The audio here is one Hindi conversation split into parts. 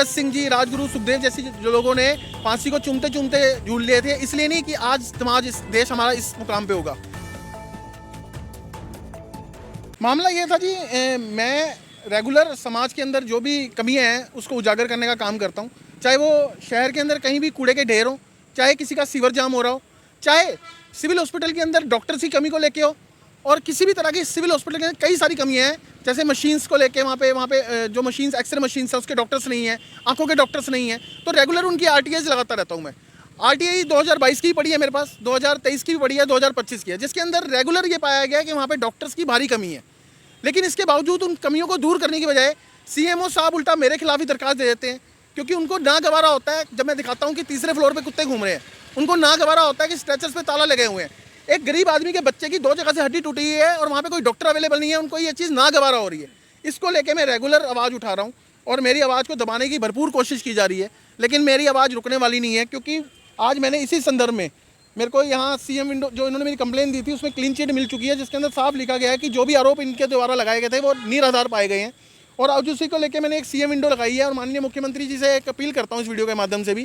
भगत सिंह जी, राजगुरु सुखदेव जैसे जो लोगों ने फांसी को चूमते चूमते झूल लिए थे, इसलिए नहीं कि आज समाज इस देश हमारा इस मुकाम पे होगा। मामला ये था जी, मैं रेगुलर समाज के अंदर जो भी कमियां हैं उसको उजागर करने का काम करता हूं। चाहे वो शहर के अंदर कहीं भी कूड़े के ढेर हो, चाहे किसी का सीवर जाम हो रहा हो, चाहे सिविल हॉस्पिटल के अंदर डॉक्टर्स की कमी को लेके हो, और किसी भी तरह की सिविल हॉस्पिटल के अंदर कई सारी कमियां हैं। जैसे मशीन्स को लेके वहाँ पे जो मशीन्स, एक्सरे मशीन्स है, उसके डॉक्टर्स नहीं हैं, आंखों के डॉक्टर्स नहीं हैं, तो रेगुलर उनकी आरटीआई लगाता रहता हूँ मैं। आरटीआई 2022 की पड़ी है मेरे पास, 2023 की भी पड़ी है, 2025 की है, जिसके अंदर रेगुलर ये पाया गया है कि वहाँ पे डॉक्टर्स की भारी कमी है। लेकिन इसके बावजूद उन कमियों को दूर करने की बजाय सीएमओ साहब उल्टा मेरे खिलाफ ही दरखास्त दे देते हैं, क्योंकि उनको ना गवारा होता है जब मैं दिखाता हूँ कि तीसरे फ्लोर पे कुत्ते घूम रहे हैं, उनको ना गवारा होता है कि स्ट्रेचर्स पे ताला लगे हुए हैं, एक गरीब आदमी के बच्चे की 2 जगह से हड्डी टूटी हुई है और वहाँ पे कोई डॉक्टर अवेलेबल नहीं है, उनको ये चीज़ ना गवारा हो रही है। इसको लेके मैं रेगुलर आवाज़ उठा रहा हूँ और मेरी आवाज़ को दबाने की भरपूर कोशिश की जा रही है, लेकिन मेरी आवाज़ रुकने वाली नहीं है, क्योंकि आज मैंने इसी संदर्भ में मेरे को यहाँ सीएम विंडो जो इन्होंने मेरी कंप्लेन दी थी उसमें क्लीन चिट मिल चुकी है, जिसके अंदर साफ लिखा गया है कि जो भी आरोप इनके द्वारा लगाए गए थे वो निराधार पाए गए हैं। और आज उसी को लेकर मैंने एक सीएम विंडो लगाई है और माननीय मुख्यमंत्री जी से एक अपील करता हूँ इस वीडियो के माध्यम से भी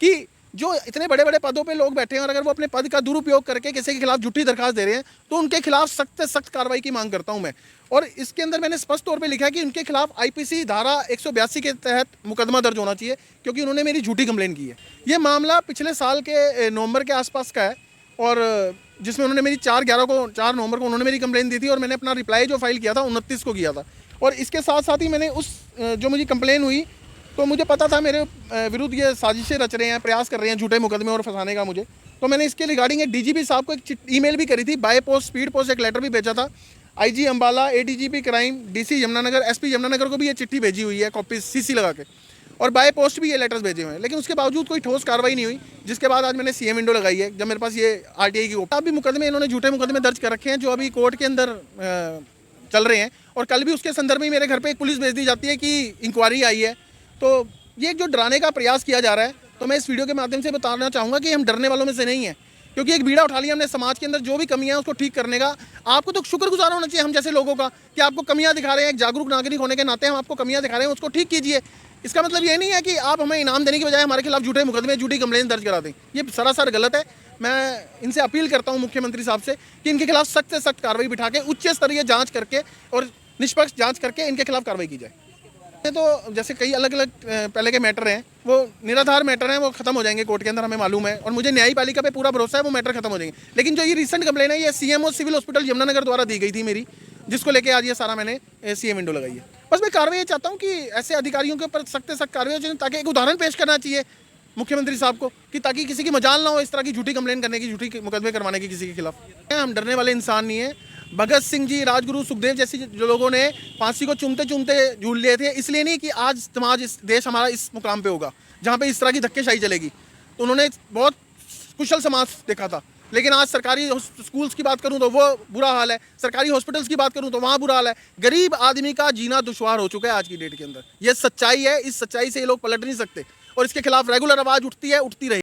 कि जो इतने बड़े बड़े पदों पे लोग बैठे हैं और अगर वो अपने पद का दुरुपयोग करके किसी के खिलाफ झूठी दरखास्त दे रहे हैं तो उनके खिलाफ सख्त से सख्त कार्रवाई की मांग करता हूं मैं। और इसके अंदर मैंने स्पष्ट तौर पे लिखा है कि उनके खिलाफ आईपीसी धारा 182 के तहत मुकदमा दर्ज होना चाहिए, क्योंकि उन्होंने मेरी झूठी कंप्लेन की है। ये मामला पिछले साल के नवंबर के आसपास का है, और जिसमें उन्होंने मेरी 4 नवंबर को उन्होंने मेरी कंप्लेन दी थी और मैंने अपना रिप्लाई जो फाइल किया था 29 को किया था। और इसके साथ साथ ही मैंने उस जो मुझी कंप्लेन हुई तो मुझे पता था मेरे विरुद्ध ये साजिशें रच रहे हैं, प्रयास कर रहे हैं झूठे मुकदमे और फंसाने का मुझे, तो मैंने इसके रिगार्डिंग एक डीजीपी साहब को एक ईमेल भी करी थी, बाय पोस्ट, स्पीड पोस्ट एक लेटर भी भेजा था। IG Ambala, ADGP crime, DC Yamunanagar, SP Yamunanagar को भी ये चिट्ठी भेजी हुई है कॉपी सीसी लगा के, और बाय पोस्ट भी ये लेटर्स भेजे हुए हैं, लेकिन उसके बावजूद कोई ठोस कार्रवाई नहीं हुई। जिसके बाद आज मैंने सीएम विंडो लगाई है, जब मेरे पास ये आरटीआई की अब भी मुकदमे इन्होंने झूठे मुकदमे दर्ज कर रखे हैं जो अभी कोर्ट के अंदर चल रहे हैं, और कल भी उसके संदर्भ में मेरे घर पर एक पुलिस भेज दी जाती है कि इंक्वायरी आई है। तो ये जो डराने का प्रयास किया जा रहा है, तो मैं इस वीडियो के माध्यम से बताना चाहूँगा कि हम डरने वालों में से नहीं हैं, क्योंकि एक बीड़ा उठा लिया हमने समाज के अंदर जो भी कमियां हैं उसको ठीक करने का। आपको तो शुक्रगुजार होना चाहिए हम जैसे लोगों का कि आपको कमियां दिखा रहे हैं, एक जागरूक नागरिक होने के नाते हम आपको कमियां दिखा रहे हैं, उसको ठीक कीजिए। इसका मतलब ये नहीं है कि आप हमें इनाम देने की बजाय हमारे खिलाफ झूठे मुकदमे, झूठी कंप्लेन दर्ज करा दें, ये सरासर गलत है। मैं इनसे अपील करता हूँ मुख्यमंत्री साहब से कि इनके खिलाफ सख्त से सख्त कार्रवाई बिठा के उच्च स्तरीय जाँच करके और निष्पक्ष जाँच करके इनके खिलाफ कार्रवाई की जाए। तो जैसे कई अलग अलग पहले के मैटर हैं, वो निराधार मैटर हैं, वो खत्म हो जाएंगे कोर्ट के अंदर, हमें मालूम है, और मुझे न्यायपालिका पे पूरा भरोसा है वो मैटर खत्म हो जाएंगे। लेकिन जो ये रिसेंट कंप्लेन है ये सीएमओ सिविल हॉस्पिटल यमुनानगर द्वारा दी गई थी मेरी, जिसको लेके आज ये सारा मैंने सीएम विंडो लगाई है। बस मैं कार्रवाई चाहता हूँ कि ऐसे अधिकारियों के ऊपर सख्त से सख्त कार्रवाई हो जाए, ताकि एक उदाहरण पेश करना चाहिए मुख्यमंत्री साहब को, कि ताकि किसी की मजाल ना हो इस तरह की झूठी कंप्लेन करने की, झूठी मुकदमे करवाने की किसी के खिलाफ। हम डरने वाले इंसान नहीं है। भगत सिंह जी, राजगुरु सुखदेव जैसे जो लोगों ने फांसी को चूमते चूमते झूल लिए थे, इसलिए नहीं कि आज समाज इस देश हमारा इस मुकाम पे होगा जहाँ पे इस तरह की धक्केशाही चलेगी। तो उन्होंने बहुत कुशल समाज देखा था, लेकिन आज सरकारी स्कूल्स की बात करूं तो वो बुरा हाल है, सरकारी हॉस्पिटल्स की बात करूं तो वहाँ बुरा हाल है। गरीब आदमी का जीना दुश्वार हो चुका है आज की डेट के अंदर। ये सच्चाई है, इस सच्चाई से ये लोग पलट नहीं सकते, और इसके खिलाफ रेगुलर आवाज़ उठती है, उठती रहेगी।